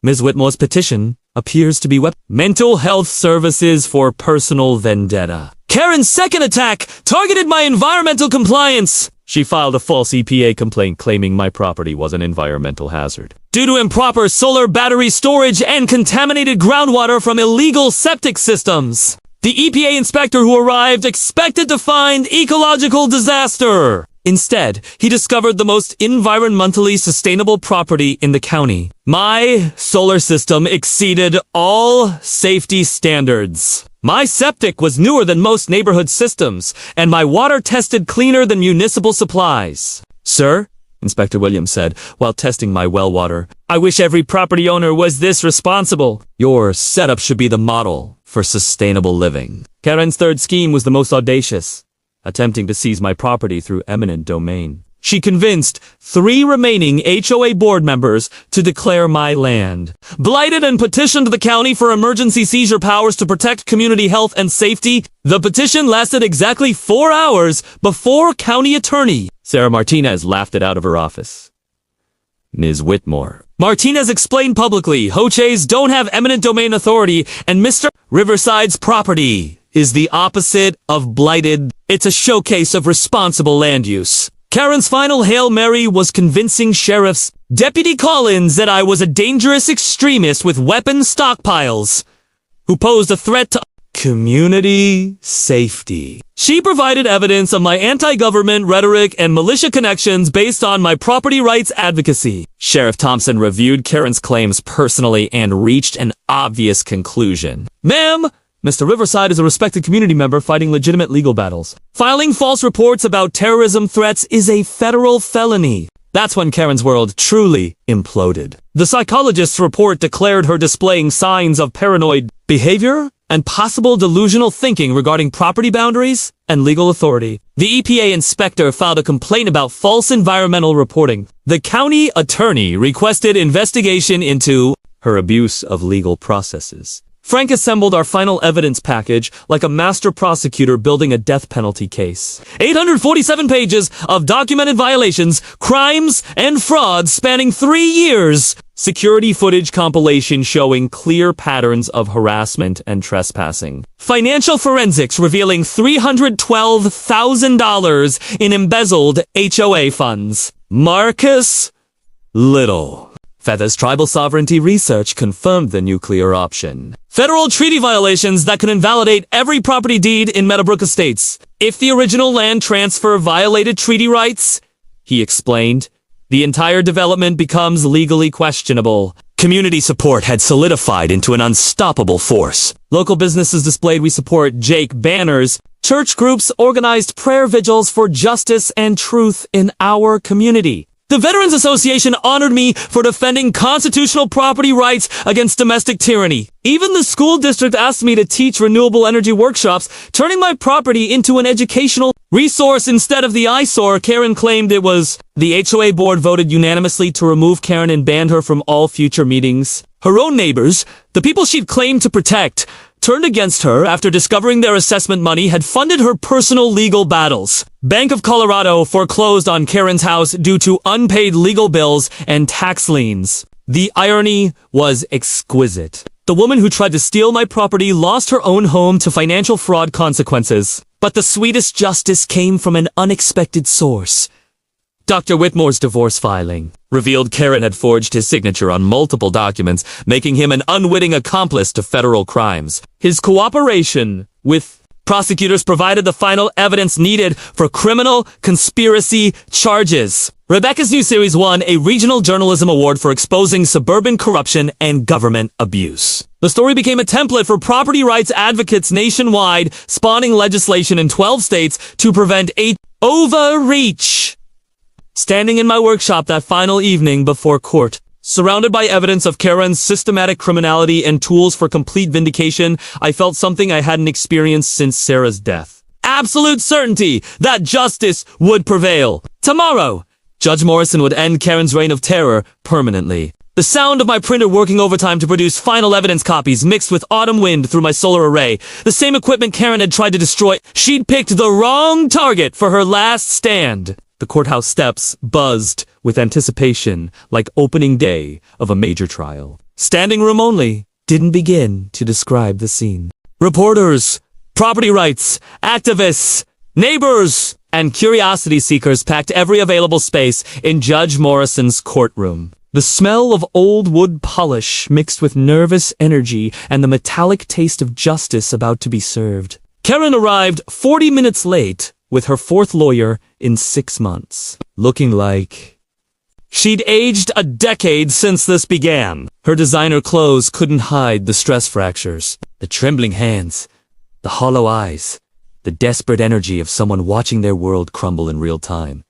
Ms. Whitmore's petition appears to be mental health services for personal vendetta. Karen's second attack targeted my environmental compliance. She filed a false EPA complaint claiming my property was an environmental hazard due to improper solar battery storage and contaminated groundwater from illegal septic systems. The EPA inspector who arrived expected to find ecological disaster. Instead, he discovered the most environmentally sustainable property in the county. My solar system exceeded all safety standards. My septic was newer than most neighborhood systems, and my water tested cleaner than municipal supplies. Sir, Inspector Williams said, while testing my well water, I wish every property owner was this responsible. Your setup should be the model for sustainable living. Karen's third scheme was the most audacious, attempting to seize my property through eminent domain. She convinced 3 remaining HOA board members to declare my land, blighted and petitioned the county for emergency seizure powers to protect community health and safety. The petition lasted exactly 4 hours before county attorney Sarah Martinez laughed it out of her office. Ms. Whitmore. Martinez explained publicly, HOAs don't have eminent domain authority, and Mr. Riverside's property is the opposite of blighted. It's a showcase of responsible land use. Karen's final Hail Mary was convincing Sheriff's Deputy Collins that I was a dangerous extremist with weapon stockpiles who posed a threat to community safety. She provided evidence of my anti-government rhetoric and militia connections based on my property rights advocacy. Sheriff Thompson reviewed Karen's claims personally and reached an obvious conclusion. Ma'am, Mr. Riverside is a respected community member fighting legitimate legal battles. Filing false reports about terrorism threats is a federal felony. That's when Karen's world truly imploded. The psychologist's report declared her displaying signs of paranoid behavior and possible delusional thinking regarding property boundaries and legal authority. The EPA inspector filed a complaint about false environmental reporting. The county attorney requested investigation into her abuse of legal processes. Frank assembled our final evidence package like a master prosecutor building a death penalty case. 847 pages of documented violations, crimes, and frauds spanning 3 years. Security footage compilation showing clear patterns of harassment and trespassing. Financial forensics revealing $312,000 in embezzled HOA funds. Marcus Little. Feather's tribal sovereignty research confirmed the nuclear option. Federal treaty violations that could invalidate every property deed in Meadowbrook Estates. If the original land transfer violated treaty rights, he explained, the entire development becomes legally questionable. Community support had solidified into an unstoppable force. Local businesses displayed "We Support Jake" banners. Church groups organized prayer vigils for justice and truth in our community. The Veterans Association honored me for defending constitutional property rights against domestic tyranny. Even the school district asked me to teach renewable energy workshops, turning my property into an educational resource instead of the eyesore Karen claimed it was. The HOA board voted unanimously to remove Karen and banned her from all future meetings. Her own neighbors, the people she'd claimed to protect, turned against her after discovering their assessment money had funded her personal legal battles. Bank of Colorado foreclosed on Karen's house due to unpaid legal bills and tax liens. The irony was exquisite. The woman who tried to steal my property lost her own home to financial fraud consequences. But the sweetest justice came from an unexpected source. Dr. Whitmore's divorce filing revealed Karen had forged his signature on multiple documents, making him an unwitting accomplice to federal crimes. His cooperation with prosecutors provided the final evidence needed for criminal conspiracy charges. Rebecca's new series won a Regional Journalism Award for exposing suburban corruption and government abuse. The story became a template for property rights advocates nationwide, spawning legislation in 12 states to prevent overreach. Standing in my workshop that final evening before court, surrounded by evidence of Karen's systematic criminality and tools for complete vindication, I felt something I hadn't experienced since Sarah's death. Absolute certainty that justice would prevail. Tomorrow, Judge Morrison would end Karen's reign of terror permanently. The sound of my printer working overtime to produce final evidence copies mixed with autumn wind through my solar array, the same equipment Karen had tried to destroy. She'd picked the wrong target for her last stand. The courthouse steps buzzed with anticipation like opening day of a major trial. Standing room only didn't begin to describe the scene. Reporters, property rights, activists, neighbors, and curiosity seekers packed every available space in Judge Morrison's courtroom. The smell of old wood polish mixed with nervous energy and the metallic taste of justice about to be served. Karen arrived 40 minutes late with her fourth lawyer in 6 months, looking like she'd aged a decade since this began. Her designer clothes couldn't hide the stress fractures, the trembling hands, the hollow eyes, the desperate energy of someone watching their world crumble in real time.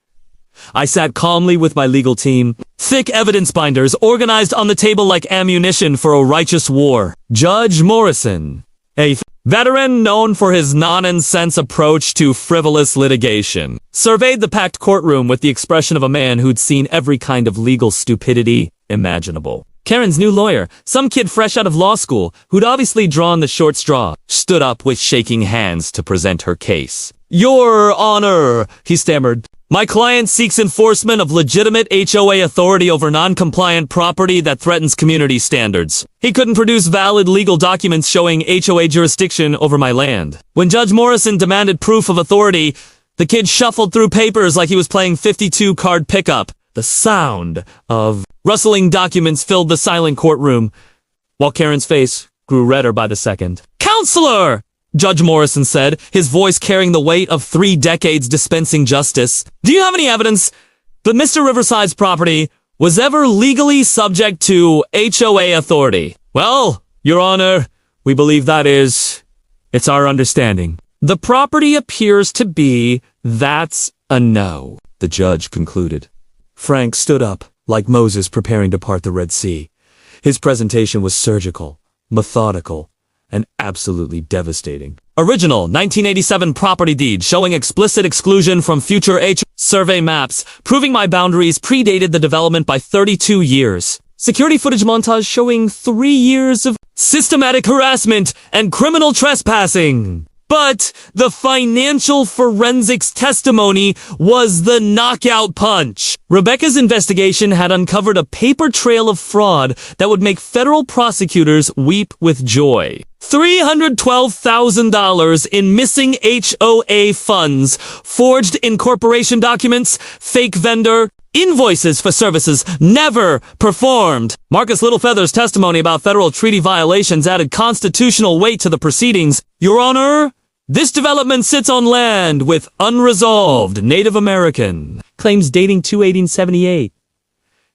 I sat calmly with my legal team, thick evidence binders organized on the table like ammunition for a righteous war. Judge Morrison, a veteran known for his nonsense approach to frivolous litigation, surveyed the packed courtroom with the expression of a man who'd seen every kind of legal stupidity imaginable. Karen's new lawyer, some kid fresh out of law school, who'd obviously drawn the short straw, stood up with shaking hands to present her case. "Your Honor," he stammered, "my client seeks enforcement of legitimate HOA authority over non-compliant property that threatens community standards." He couldn't produce valid legal documents showing HOA jurisdiction over my land. When Judge Morrison demanded proof of authority, the kid shuffled through papers like he was playing 52-card pickup. The sound of rustling documents filled the silent courtroom, while Karen's face grew redder by the second. "Counselor!" Judge Morrison said, his voice carrying the weight of 3 decades dispensing justice. "Do you have any evidence that Mr. Riverside's property was ever legally subject to HOA authority?" "Well, Your Honor, we believe it's our understanding." "The property appears to be, that's a no," the judge concluded. Frank stood up, like Moses preparing to part the Red Sea. His presentation was surgical, methodical, and absolutely devastating. Original 1987 property deed showing explicit exclusion from future survey maps, proving my boundaries predated the development by 32 years. Security footage montage showing 3 years of systematic harassment and criminal trespassing. But the financial forensics testimony was the knockout punch. Rebecca's investigation had uncovered a paper trail of fraud that would make federal prosecutors weep with joy. $312,000 in missing HOA funds, forged incorporation documents, fake vendor, invoices for services never performed. Marcus Littlefeather's testimony about federal treaty violations added constitutional weight to the proceedings. "Your Honor, this development sits on land with unresolved Native American claims dating to 1878.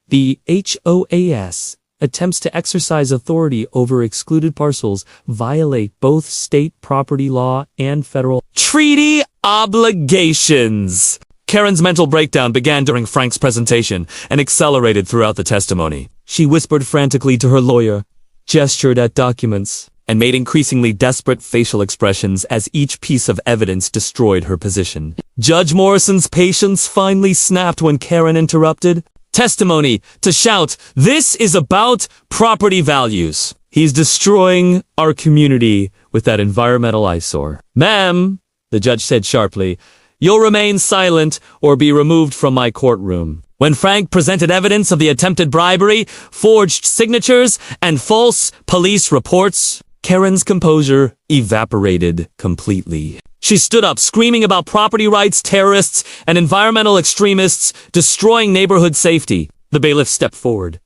The HOAS attempts to exercise authority over excluded parcels violate both state property law and federal treaty obligations." Karen's mental breakdown began during Frank's presentation and accelerated throughout the testimony. She whispered frantically to her lawyer, gestured at documents, and made increasingly desperate facial expressions as each piece of evidence destroyed her position. Judge Morrison's patience finally snapped when Karen interrupted. Testimony to shout, "This is about property values. He's destroying our community with that environmental eyesore." "Ma'am," the judge said sharply, "you'll remain silent or be removed from my courtroom." When Frank presented evidence of the attempted bribery, forged signatures, and false police reports, Karen's composure evaporated completely. She stood up, screaming about property rights, terrorists, and environmental extremists destroying neighborhood safety. The bailiff stepped forward,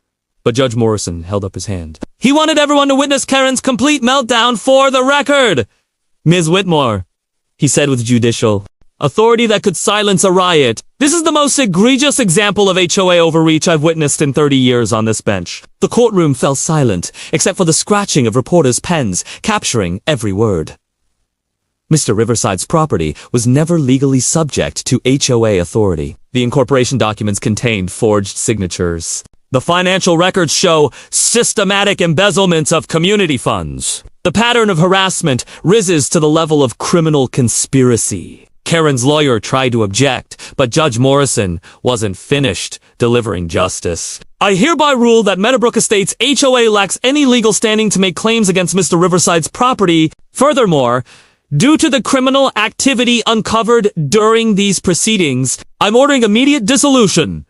but Judge Morrison held up his hand. He wanted everyone to witness Karen's complete meltdown for the record. Ms. Whitmore, he said with judicial authority that could silence a riot. This is the most egregious example of HOA overreach I've witnessed in 30 years on this bench. The courtroom fell silent, except for the scratching of reporters' pens, capturing every word. Mr. Riverside's property was never legally subject to HOA authority. The incorporation documents contained forged signatures. The financial records show systematic embezzlement of community funds. The pattern of harassment rises to the level of criminal conspiracy. Karen's lawyer tried to object, but Judge Morrison wasn't finished delivering justice. I hereby rule that Meadowbrook Estates HOA lacks any legal standing to make claims against Mr. Riverside's property. Furthermore, due to the criminal activity uncovered during these proceedings, I'm ordering immediate dissolution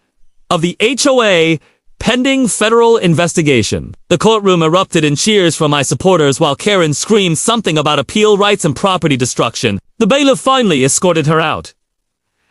of the HOA pending federal investigation. The courtroom erupted in cheers from my supporters while Karen screamed something about appeal rights and property destruction. The bailiff finally escorted her out.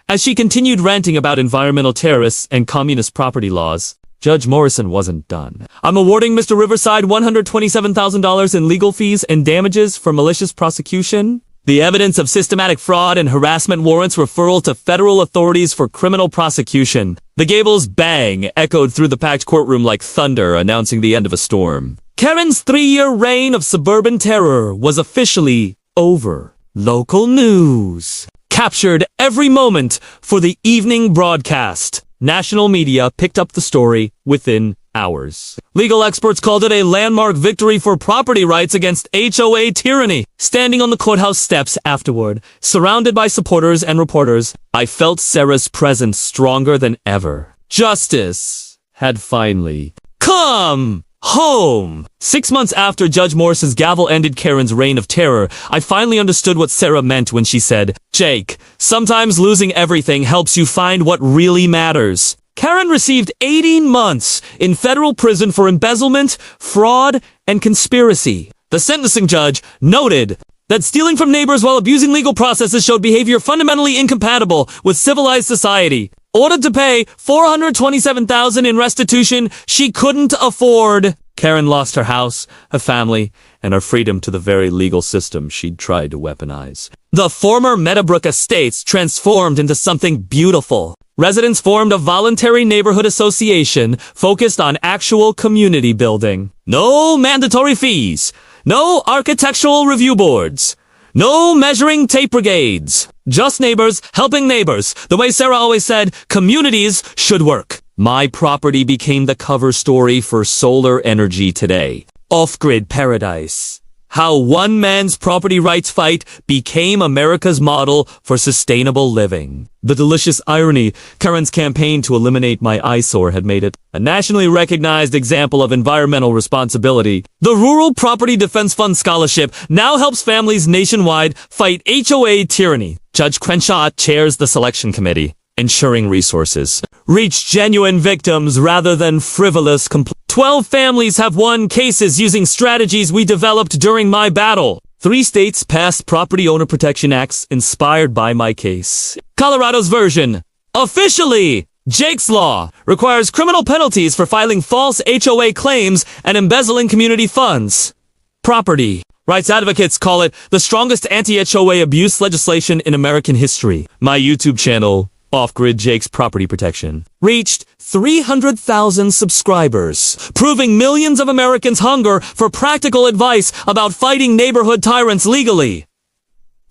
As she continued ranting about environmental terrorists and communist property laws, Judge Morrison wasn't done. I'm awarding Mr. Riverside $127,000 in legal fees and damages for malicious prosecution. The evidence of systematic fraud and harassment warrants referral to federal authorities for criminal prosecution. The Gables bang echoed through the packed courtroom like thunder announcing the end of a storm. Karen's 3-year reign of suburban terror was officially over. Local news captured every moment for the evening broadcast. National media picked up the story within hours. Legal experts called it a landmark victory for property rights against HOA tyranny. Standing on the courthouse steps afterward, surrounded by supporters and reporters, I felt Sarah's presence stronger than ever. Justice had finally come home. 6 months after Judge Morrison's gavel ended Karen's reign of terror, I finally understood what Sarah meant when she said, "Jake, sometimes losing everything helps you find what really matters." Karen received 18 months in federal prison for embezzlement, fraud, and conspiracy. The sentencing judge noted that stealing from neighbors while abusing legal processes showed behavior fundamentally incompatible with civilized society. Ordered to pay $427,000 in restitution she couldn't afford. Karen lost her house, her family, and her freedom to the very legal system she'd tried to weaponize. The former Meadowbrook Estates transformed into something beautiful. Residents formed a voluntary neighborhood association focused on actual community building. No mandatory fees. No architectural review boards. No measuring tape brigades. Just neighbors helping neighbors. The way Sarah always said, communities should work. My property became the cover story for Solar Energy Today. Off-grid paradise. How one man's property rights fight became America's model for sustainable living. The delicious irony, Karen's campaign to eliminate my eyesore had made it a nationally recognized example of environmental responsibility. The Rural Property Defense Fund Scholarship now helps families nationwide fight HOA tyranny. Judge Crenshaw chairs the selection committee, ensuring resources reach genuine victims rather than frivolous complaints. 12 families have won cases using strategies we developed during my battle. 3 states passed property owner protection acts inspired by my case. Colorado's version, officially, Jake's Law, requires criminal penalties for filing false HOA claims and embezzling community funds. Property rights advocates call it the strongest anti-HOA abuse legislation in American history. My YouTube channel, Off-Grid Jake's Property Protection, reached 300,000 subscribers, proving millions of Americans hunger for practical advice about fighting neighborhood tyrants legally.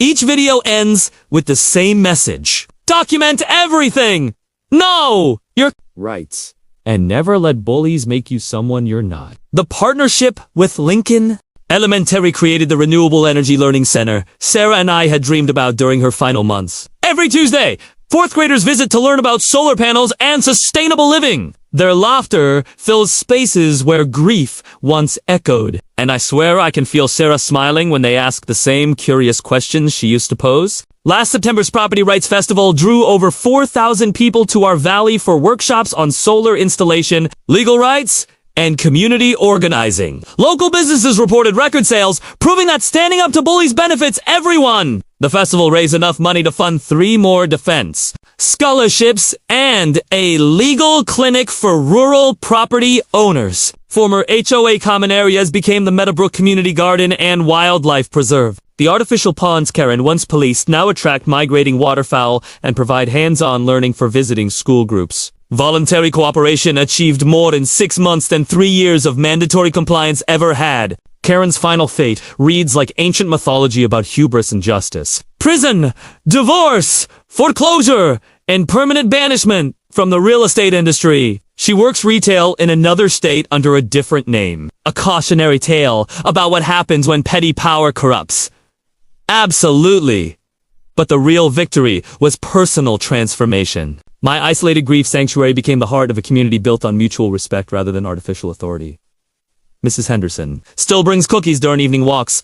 Each video ends with the same message. Document everything! Know your rights. And never let bullies make you someone you're not. The partnership with Lincoln Elementary created the Renewable Energy Learning Center Sarah and I had dreamed about during her final months. Every Tuesday, 4th graders visit to learn about solar panels and sustainable living. Their laughter fills spaces where grief once echoed. And I swear I can feel Sarah smiling when they ask the same curious questions she used to pose. Last September's Property Rights Festival drew over 4,000 people to our valley for workshops on solar installation, legal rights, and community organizing. Local businesses reported record sales, proving that standing up to bullies benefits everyone. The festival raised enough money to fund 3 more defense scholarships and a legal clinic for rural property owners. Former HOA common areas became the Meadowbrook Community Garden and Wildlife Preserve. The artificial ponds Karen once policed now attract migrating waterfowl and provide hands-on learning for visiting school groups. Voluntary cooperation achieved more in 6 months than 3 years of mandatory compliance ever had. Karen's final fate reads like ancient mythology about hubris and justice. Prison, divorce, foreclosure, and permanent banishment from the real estate industry. She works retail in another state under a different name. A cautionary tale about what happens when petty power corrupts. Absolutely. But the real victory was personal transformation. My isolated grief sanctuary became the heart of a community built on mutual respect rather than artificial authority. Mrs. Henderson still brings cookies during evening walks.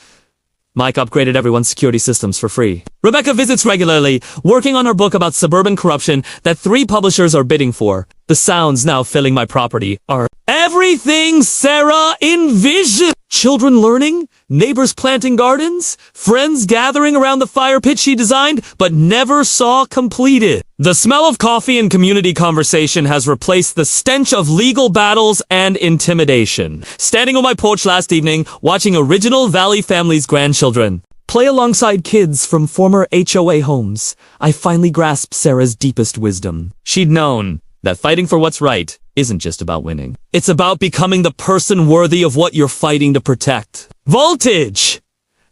Mike upgraded everyone's security systems for free. Rebecca visits regularly, working on her book about suburban corruption that 3 publishers are bidding for. The sounds now filling my property are everything Sarah envisioned. Children learning, neighbors planting gardens, friends gathering around the fire pit she designed but never saw completed. The smell of coffee and community conversation has replaced the stench of legal battles and intimidation. Standing on my porch last evening, watching Original Valley Family's grandchildren play alongside kids from former HOA homes, I finally grasped Sarah's deepest wisdom. She'd known that fighting for what's right isn't just about winning. It's about becoming the person worthy of what you're fighting to protect. Voltage!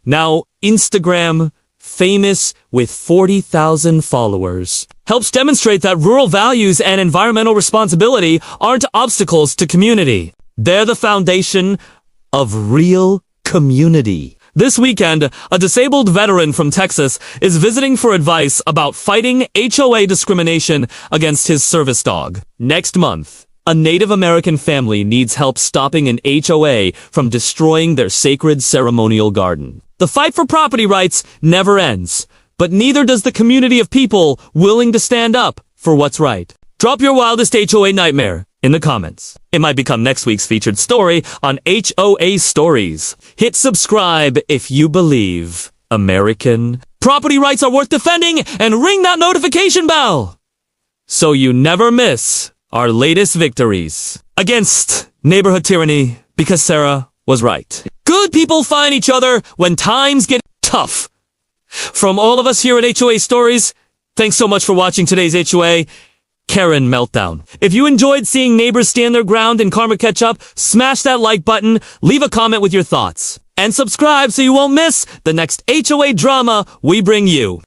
Now Instagram famous with 40,000 followers. Helps demonstrate that rural values and environmental responsibility aren't obstacles to community. They're the foundation of real community. This weekend, a disabled veteran from Texas is visiting for advice about fighting HOA discrimination against his service dog. Next month, a Native American family needs help stopping an HOA from destroying their sacred ceremonial garden. The fight for property rights never ends, but neither does the community of people willing to stand up for what's right. Drop your wildest HOA nightmare in the comments. It might become next week's featured story on HOA Stories. Hit subscribe if you believe American property rights are worth defending, and ring that notification bell so you never miss our latest victories against neighborhood tyranny, because Sarah was right. Good people find each other when times get tough. From all of us here at HOA Stories, thanks so much for watching today's HOA Karen meltdown. If you enjoyed seeing neighbors stand their ground and karma catch up, smash that like button, leave a comment with your thoughts, and subscribe so you won't miss the next HOA drama we bring you.